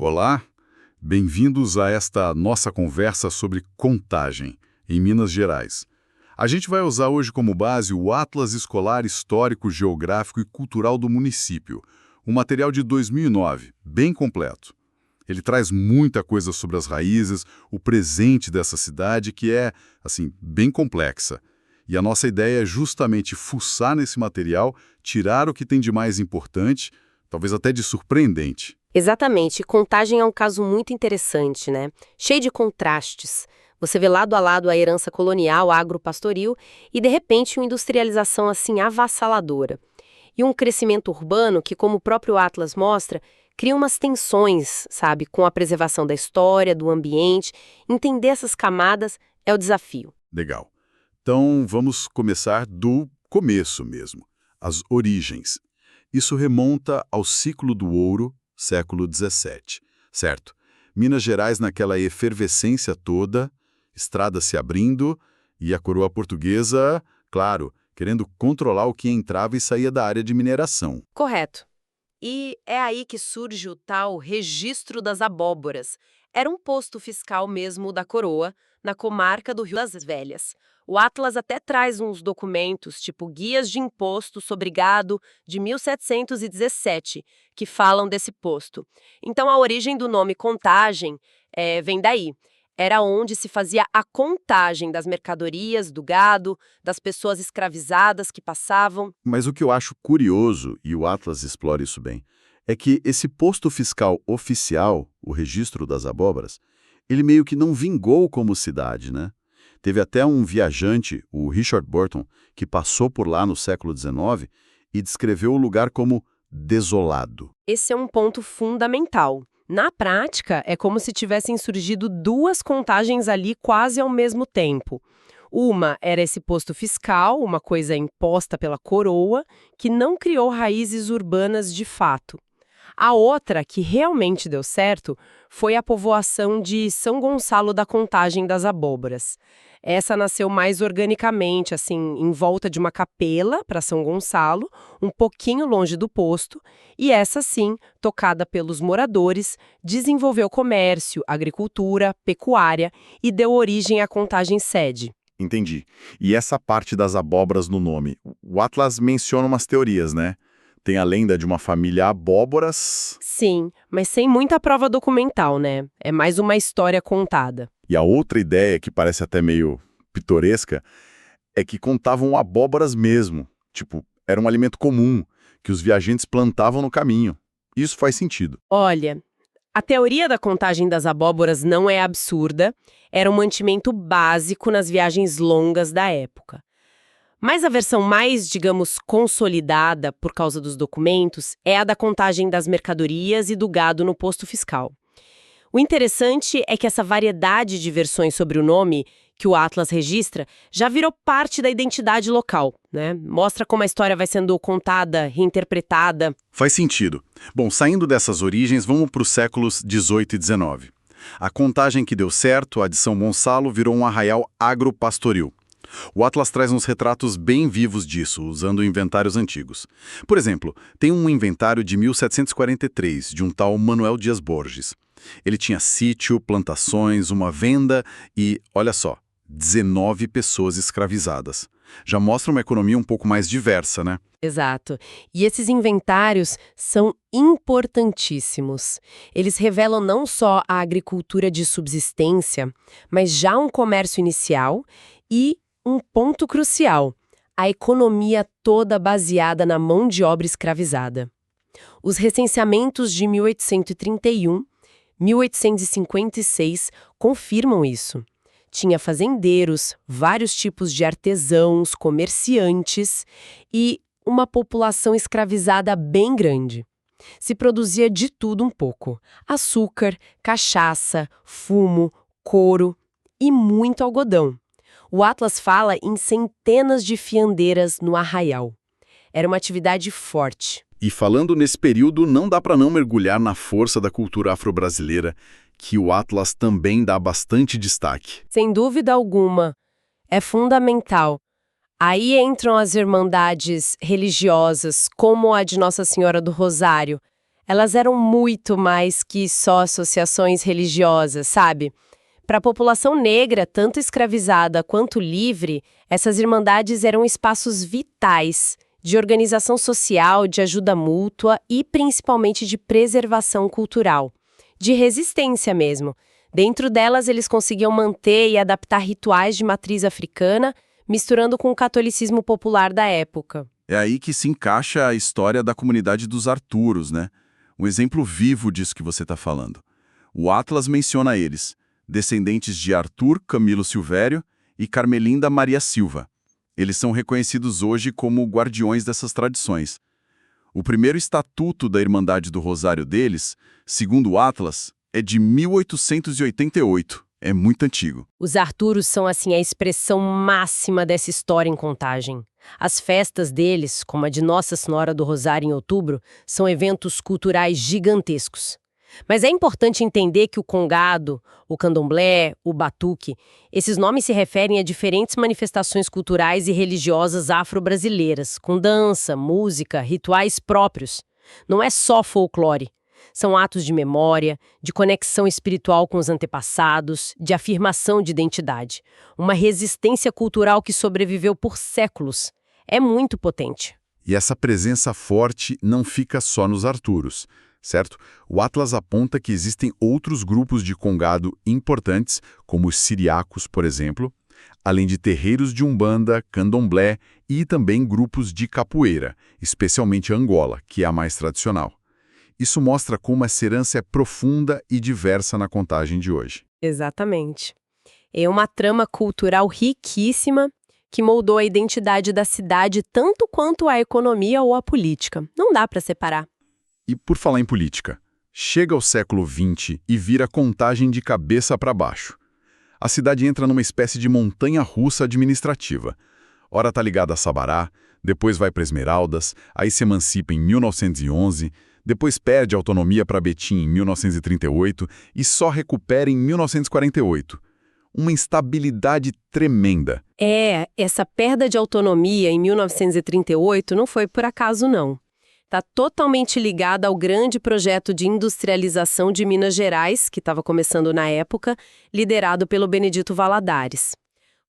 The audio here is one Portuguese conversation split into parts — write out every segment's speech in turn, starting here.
Olá, bem-vindos a esta nossa conversa sobre Contagem, em Minas Gerais. A gente vai usar hoje como base o Atlas Escolar Histórico, Geográfico e Cultural do município, um material de 2009, bem completo. Ele traz muita coisa sobre as raízes, o presente dessa cidade, que é, assim, bem complexa. E a nossa ideia é justamente fuçar nesse material, tirar o que tem de mais importante, talvez até de surpreendente. Exatamente. Contagem é um caso muito interessante, né? Cheio de contrastes. Você vê lado a lado a herança colonial, agropastoril e, de repente, uma industrialização assim avassaladora. E um crescimento urbano que, como o próprio Atlas mostra, cria umas tensões, sabe, com a preservação da história, do ambiente. Entender essas camadas é o desafio. Legal. Então, vamos começar do começo mesmo, as origens. Isso remonta ao ciclo do ouro, século XVII, certo? Minas Gerais naquela efervescência toda, estradas se abrindo e a coroa portuguesa, claro, querendo controlar o que entrava e saía da área de mineração. Correto. E é aí que surge o tal Registro das Abóboras. Era um posto fiscal mesmo da coroa, na comarca do Rio das Velhas. O Atlas até traz uns documentos, tipo Guias de Imposto sobre Gado, de 1717, que falam desse posto. Então, a origem do nome Contagem vem daí. Era onde se fazia a contagem das mercadorias, do gado, das pessoas escravizadas que passavam. Mas o que eu acho curioso, e o Atlas explora isso bem, é que esse posto fiscal oficial, o Registro das Abóboras, ele meio que não vingou como cidade, né? Teve até um viajante, o Richard Burton, que passou por lá no século XIX e descreveu o lugar como desolado. Esse é um ponto fundamental. Na prática, é como se tivessem surgido duas contagens ali quase ao mesmo tempo. Uma era esse posto fiscal, uma coisa imposta pela coroa, que não criou raízes urbanas de fato. A outra, que realmente deu certo, foi a povoação de São Gonçalo da Contagem das Abóboras. Essa nasceu mais organicamente, assim, em volta de uma capela para São Gonçalo, um pouquinho longe do posto, e essa sim, tocada pelos moradores, desenvolveu comércio, agricultura, pecuária e deu origem à Contagem sede. Entendi. E essa parte das abóboras no nome, o Atlas menciona umas teorias, né? Tem a lenda de uma família abóboras. Sim, mas sem muita prova documental, né? É mais uma história contada. E a outra ideia, que parece até meio pitoresca, é que contavam abóboras mesmo. Tipo, era um alimento comum, que os viajantes plantavam no caminho. Isso faz sentido. Olha, a teoria da contagem das abóboras não é absurda, era um mantimento básico nas viagens longas da época. Mas a versão mais, digamos, consolidada por causa dos documentos é a da contagem das mercadorias e do gado no posto fiscal. O interessante é que essa variedade de versões sobre o nome que o Atlas registra já virou parte da identidade local, né? Mostra como a história vai sendo contada, reinterpretada. Faz sentido. Bom, saindo dessas origens, vamos para os séculos XVIII e XIX. A contagem que deu certo, a de São Gonçalo, virou um arraial agropastoril. O Atlas traz uns retratos bem vivos disso, usando inventários antigos. Por exemplo, tem um inventário de 1743, de um tal Manuel Dias Borges. Ele tinha sítio, plantações, uma venda e, olha só, 19 pessoas escravizadas. Já mostra uma economia um pouco mais diversa, né? Exato. E esses inventários são importantíssimos. Eles revelam não só a agricultura de subsistência, mas já um comércio inicial e um ponto crucial, a economia toda baseada na mão de obra escravizada. Os recenseamentos de 1831, 1856 confirmam isso. Tinha fazendeiros, vários tipos de artesãos, comerciantes e uma população escravizada bem grande. Se produzia de tudo um pouco: açúcar, cachaça, fumo, couro e muito algodão. O Atlas fala em centenas de fiandeiras no arraial. Era uma atividade forte. E falando nesse período, não dá para não mergulhar na força da cultura afro-brasileira, que o Atlas também dá bastante destaque. Sem dúvida alguma, é fundamental. Aí entram as irmandades religiosas, como a de Nossa Senhora do Rosário. Elas eram muito mais que só associações religiosas, sabe? Para a população negra, tanto escravizada quanto livre, essas irmandades eram espaços vitais de organização social, de ajuda mútua e principalmente de preservação cultural, de resistência mesmo. Dentro delas, eles conseguiam manter e adaptar rituais de matriz africana, misturando com o catolicismo popular da época. É aí que se encaixa a história da comunidade dos Arturos, né? Um exemplo vivo disso que você está falando. O Atlas menciona eles, descendentes de Arthur Camilo Silvério e Carmelinda Maria Silva. Eles são reconhecidos hoje como guardiões dessas tradições. O primeiro estatuto da Irmandade do Rosário deles, segundo o Atlas, é de 1888. É muito antigo. Os Arturos são, assim, a expressão máxima dessa história em Contagem. As festas deles, como a de Nossa Senhora do Rosário em outubro, são eventos culturais gigantescos. Mas é importante entender que o congado, o candomblé, o batuque, esses nomes se referem a diferentes manifestações culturais e religiosas afro-brasileiras, com dança, música, rituais próprios. Não é só folclore. São atos de memória, de conexão espiritual com os antepassados, de afirmação de identidade. Uma resistência cultural que sobreviveu por séculos. É muito potente. E essa presença forte não fica só nos Arturos, certo? O Atlas aponta que existem outros grupos de congado importantes, como os siriacos, por exemplo, além de terreiros de umbanda, candomblé e também grupos de capoeira, especialmente Angola, que é a mais tradicional. Isso mostra como essa herança é profunda e diversa na Contagem de hoje. Exatamente. É uma trama cultural riquíssima que moldou a identidade da cidade tanto quanto a economia ou a política. Não dá para separar. E por falar em política, chega ao século XX e vira Contagem de cabeça para baixo. A cidade entra numa espécie de montanha-russa administrativa. Ora tá ligada a Sabará, depois vai para Esmeraldas, aí se emancipa em 1911, depois perde a autonomia para Betim em 1938 e só recupera em 1948. Uma instabilidade tremenda. Essa perda de autonomia em 1938 não foi por acaso, não. Está totalmente ligada ao grande projeto de industrialização de Minas Gerais, que estava começando na época, liderado pelo Benedito Valadares.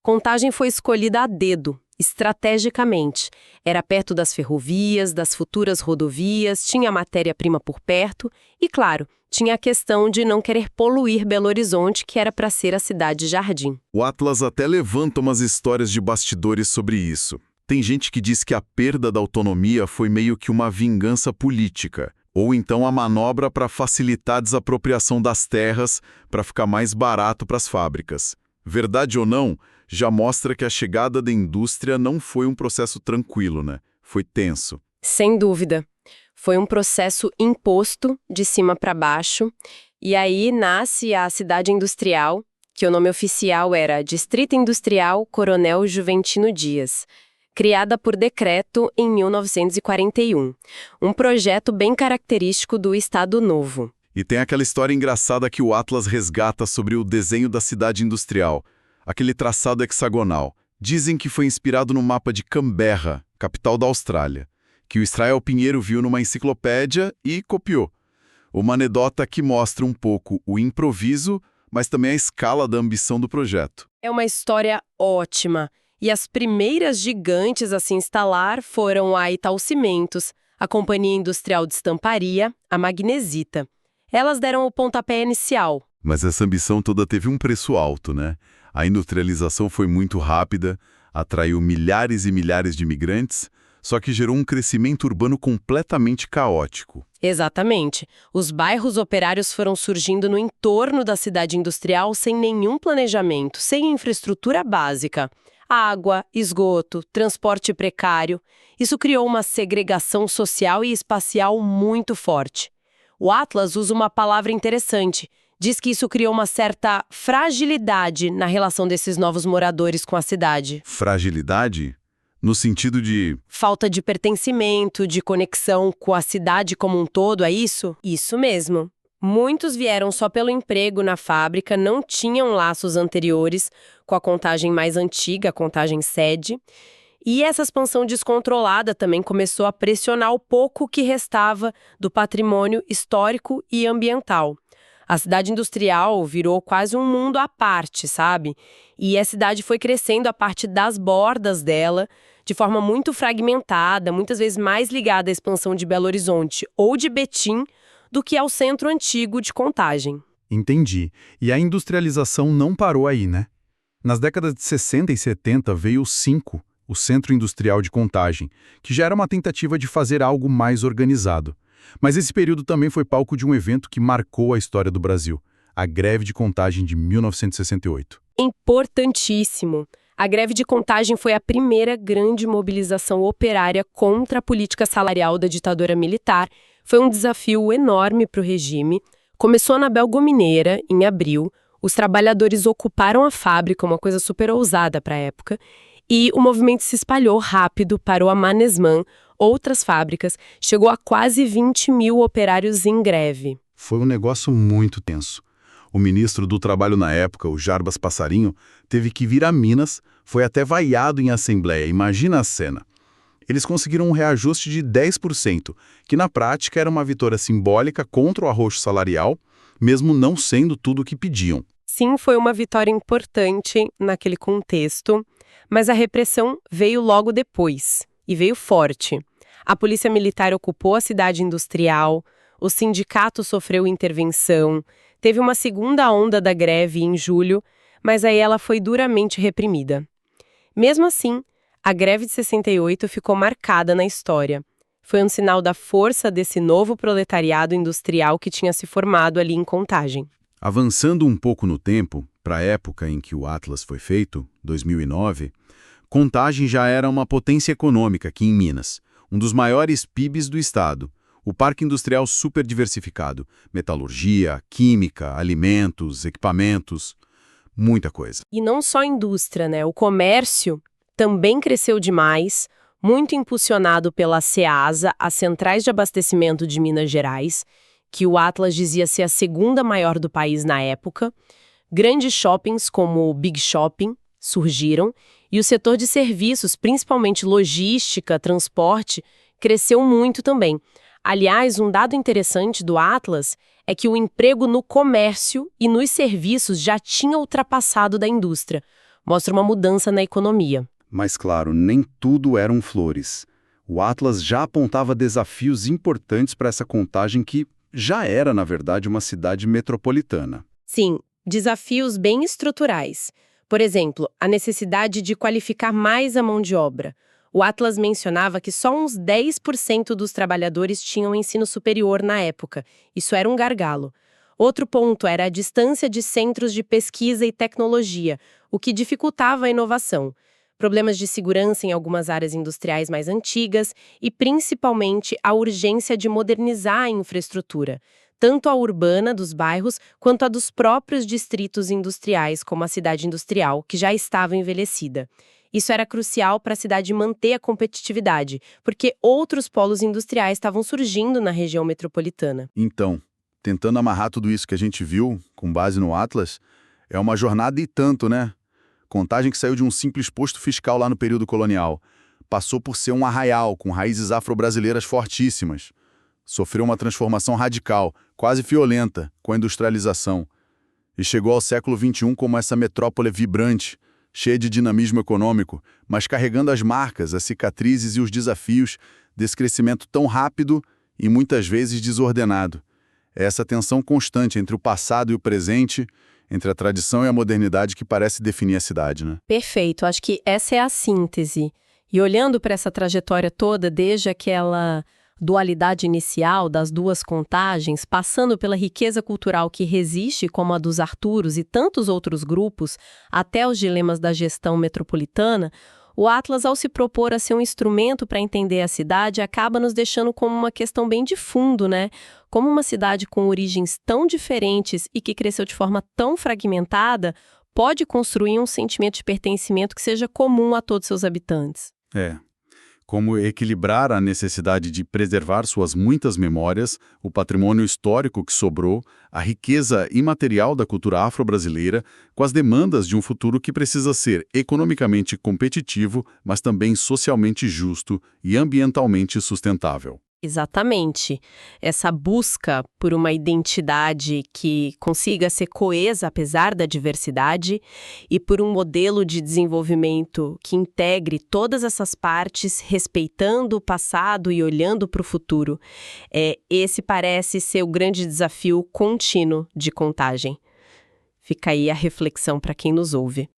Contagem foi escolhida a dedo, estrategicamente. Era perto das ferrovias, das futuras rodovias, tinha matéria-prima por perto e, claro, tinha a questão de não querer poluir Belo Horizonte, que era para ser a cidade-jardim. O Atlas até levanta umas histórias de bastidores sobre isso. Tem gente que diz que a perda da autonomia foi meio que uma vingança política, ou então a manobra para facilitar a desapropriação das terras para ficar mais barato para as fábricas. Verdade ou não, já mostra que a chegada da indústria não foi um processo tranquilo, né? Foi tenso. Sem dúvida. Foi um processo imposto de cima para baixo, e aí nasce a cidade industrial, que o nome oficial era Distrito Industrial Coronel Juventino Dias, criada por decreto em 1941. Um projeto bem característico do Estado Novo. E tem aquela história engraçada que o Atlas resgata sobre o desenho da cidade industrial, aquele traçado hexagonal. Dizem que foi inspirado no mapa de Canberra, capital da Austrália, que o Israel Pinheiro viu numa enciclopédia e copiou. Uma anedota que mostra um pouco o improviso, mas também a escala da ambição do projeto. É uma história ótima. E as primeiras gigantes a se instalar foram a Italcimentos, a Companhia Industrial de Estamparia, a Magnesita. Elas deram o pontapé inicial. Mas essa ambição toda teve um preço alto, né? A industrialização foi muito rápida, atraiu milhares e milhares de imigrantes, só que gerou um crescimento urbano completamente caótico. Exatamente. Os bairros operários foram surgindo no entorno da cidade industrial sem nenhum planejamento, sem infraestrutura básica. Água, esgoto, transporte precário. Isso criou uma segregação social e espacial muito forte. O Atlas usa uma palavra interessante. Diz que isso criou uma certa fragilidade na relação desses novos moradores com a cidade. Fragilidade? No sentido de... Falta de pertencimento, de conexão com a cidade como um todo, é isso? Isso mesmo. Muitos vieram só pelo emprego na fábrica, não tinham laços anteriores com a Contagem mais antiga, a Contagem sede. E essa expansão descontrolada também começou a pressionar o pouco que restava do patrimônio histórico e ambiental. A cidade industrial virou quase um mundo à parte, sabe? E a cidade foi crescendo a partir das bordas dela, de forma muito fragmentada, muitas vezes mais ligada à expansão de Belo Horizonte ou de Betim do que ao centro antigo de Contagem. Entendi. E a industrialização não parou aí, né? Nas décadas de 60 e 70 veio o 5, o Centro Industrial de Contagem, que já era uma tentativa de fazer algo mais organizado. Mas esse período também foi palco de um evento que marcou a história do Brasil, a Greve de Contagem de 1968. Importantíssimo. A greve de Contagem foi a primeira grande mobilização operária contra a política salarial da ditadura militar. Foi um desafio enorme para o regime. Começou na Belgomineira, em abril. Os trabalhadores ocuparam a fábrica, uma coisa super ousada para a época. E o movimento se espalhou rápido, parou a Mannesmann, outras fábricas, chegou a quase 20 mil operários em greve. Foi um negócio muito tenso. O ministro do Trabalho na época, o Jarbas Passarinho, teve que vir a Minas, foi até vaiado em assembleia, imagina a cena. Eles conseguiram um reajuste de 10%, que na prática era uma vitória simbólica contra o arroxo salarial, mesmo não sendo tudo o que pediam. Sim, foi uma vitória importante naquele contexto, mas a repressão veio logo depois, e veio forte. A polícia militar ocupou a cidade industrial, o sindicato sofreu intervenção, teve uma segunda onda da greve em julho, mas aí ela foi duramente reprimida. Mesmo assim, a greve de 68 ficou marcada na história. Foi um sinal da força desse novo proletariado industrial que tinha se formado ali em Contagem. Avançando um pouco no tempo, para a época em que o Atlas foi feito, 2009, Contagem já era uma potência econômica aqui em Minas, um dos maiores PIBs do estado. O parque industrial super diversificado, metalurgia, química, alimentos, equipamentos, muita coisa. E não só a indústria, né? O comércio também cresceu demais, muito impulsionado pela CEASA, as Centrais de Abastecimento de Minas Gerais, que o Atlas dizia ser a segunda maior do país na época. Grandes shoppings como o Big Shopping surgiram e o setor de serviços, principalmente logística, transporte, cresceu muito também. Aliás, um dado interessante do Atlas é que o emprego no comércio e nos serviços já tinha ultrapassado da indústria. Mostra uma mudança na economia. Mas claro, nem tudo eram flores. O Atlas já apontava desafios importantes para essa Contagem que já era, na verdade, uma cidade metropolitana. Sim, desafios bem estruturais. Por exemplo, a necessidade de qualificar mais a mão de obra. O Atlas mencionava que só uns 10% dos trabalhadores tinham ensino superior na época. Isso era um gargalo. Outro ponto era a distância de centros de pesquisa e tecnologia, o que dificultava a inovação. Problemas de segurança em algumas áreas industriais mais antigas e, principalmente, a urgência de modernizar a infraestrutura, tanto a urbana dos bairros quanto a dos próprios distritos industriais, como a cidade industrial, que já estava envelhecida. Isso era crucial para a cidade manter a competitividade, porque outros polos industriais estavam surgindo na região metropolitana. Então, tentando amarrar tudo isso que a gente viu, com base no Atlas, é uma jornada e tanto, né? Contagem que saiu de um simples posto fiscal lá no período colonial. Passou por ser um arraial, com raízes afro-brasileiras fortíssimas. Sofreu uma transformação radical, quase violenta, com a industrialização. E chegou ao século XXI como essa metrópole vibrante, cheia de dinamismo econômico, mas carregando as marcas, as cicatrizes e os desafios desse crescimento tão rápido e muitas vezes desordenado. É essa tensão constante entre o passado e o presente, entre a tradição e a modernidade que parece definir a cidade, né? Perfeito, acho que essa é a síntese. E olhando para essa trajetória toda, desde aquela dualidade inicial das duas contagens, passando pela riqueza cultural que resiste, como a dos Arturos e tantos outros grupos, até os dilemas da gestão metropolitana, o Atlas, ao se propor a ser um instrumento para entender a cidade, acaba nos deixando como uma questão bem de fundo, né? Como uma cidade com origens tão diferentes e que cresceu de forma tão fragmentada, pode construir um sentimento de pertencimento que seja comum a todos seus habitantes. É. como equilibrar a necessidade de preservar suas muitas memórias, o patrimônio histórico que sobrou, a riqueza imaterial da cultura afro-brasileira, com as demandas de um futuro que precisa ser economicamente competitivo, mas também socialmente justo e ambientalmente sustentável. Exatamente. Essa busca por uma identidade que consiga ser coesa apesar da diversidade e por um modelo de desenvolvimento que integre todas essas partes, respeitando o passado e olhando para o futuro. Esse parece ser o grande desafio contínuo de Contagem. Fica aí a reflexão para quem nos ouve.